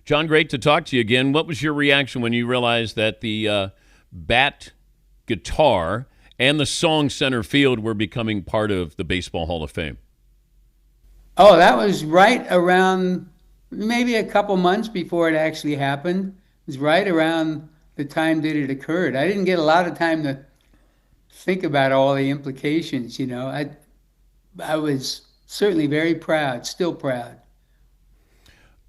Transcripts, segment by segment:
John, great to talk to you again. What was your reaction when you realized that the bat guitar and the song Center Field were becoming part of the Baseball Hall of Fame? Oh, that was right around maybe a couple months before it actually happened. It was right around the time that it occurred. I didn't get a lot of time to think about all the implications, you know. I was certainly very proud, still proud.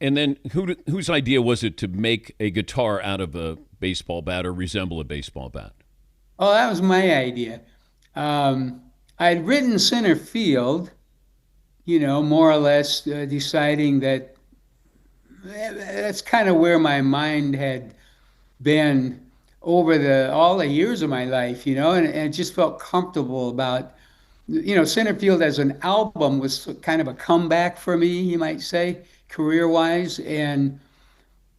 And then whose idea was it to make a guitar out of a baseball bat or resemble a baseball bat? Oh, that was my idea. Um, I'd written center field, you know, more or less deciding that that's kind of where my mind had been over the all the years of my life, you know, and it just felt comfortable about, you know, Centerfield as an album was kind of a comeback for me, you might say, career-wise, and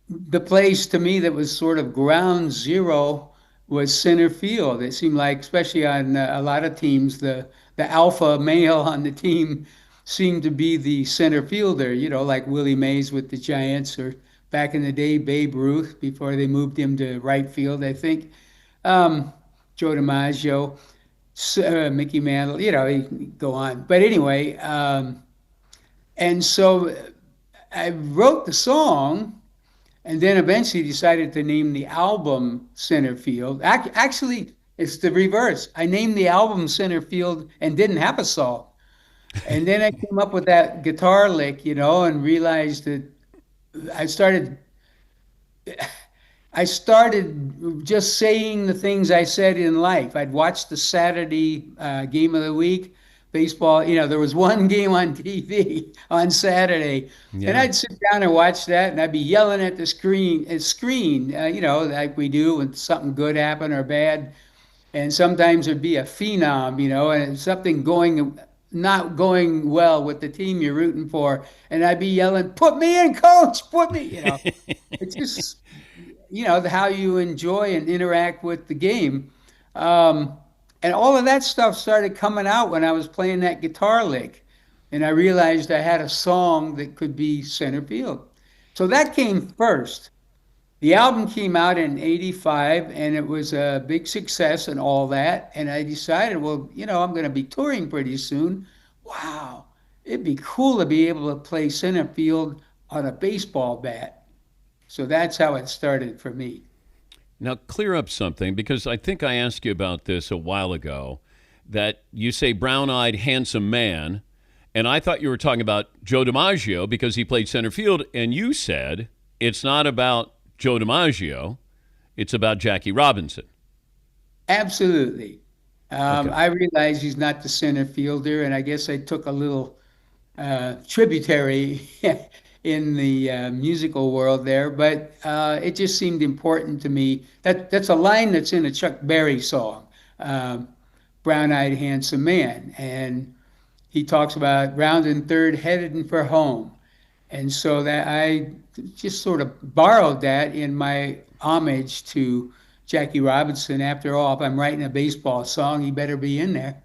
the place to me that was sort of ground zero was center field. It seemed like, especially on a lot of teams, the alpha male on the team seemed to be the center fielder. You know, like Willie Mays with the Giants, or back in the day, Babe Ruth before they moved him to right field, I think. Um, Joe DiMaggio, Mickey Mantle. You know, he can go on. But anyway, and so I wrote the song and then eventually decided to name the album Centerfield. Actually, it's the reverse. I named the album Centerfield and didn't have a song. And then I came up with that guitar lick, you know, and realized that I started I started just saying the things I said in life. I'd watch the Saturday game of the week, baseball. You know, there was one game on TV on Saturday, and Yeah. I'd sit down and watch that, and I'd be yelling at the screen, you know, like we do when something good happened or bad. And sometimes there'd be a phenom, you know, and something going not going well with the team you're rooting for, and I'd be yelling, "Put me in, coach! Put me!" You know, it's just how you enjoy and interact with the game. Um, and all of that stuff started coming out when I was playing that guitar lick. And I realized I had a song that could be center field. So that came first. The album came out in '85 and it was a big success and all that. And I decided, well, you know, I'm going to be touring pretty soon. Wow, it'd be cool to be able to play center field on a baseball bat. So that's how it started for me. Now, clear up something because I think I asked you about this a while ago that you say brown eyed, handsome man. And I thought you were talking about Joe DiMaggio because he played center field. And you said it's not about Joe DiMaggio, it's about Jackie Robinson. Absolutely. Okay. I realize he's not the center fielder, and I guess I took a little tributary in the musical world there, but it just seemed important to me. That's a line that's in a Chuck Berry song, um, "Brown-Eyed Handsome Man," and he talks about round and third heading for home, and so that I just sort of borrowed that in my homage to Jackie Robinson. After all, if I'm writing a baseball song, he better be in there.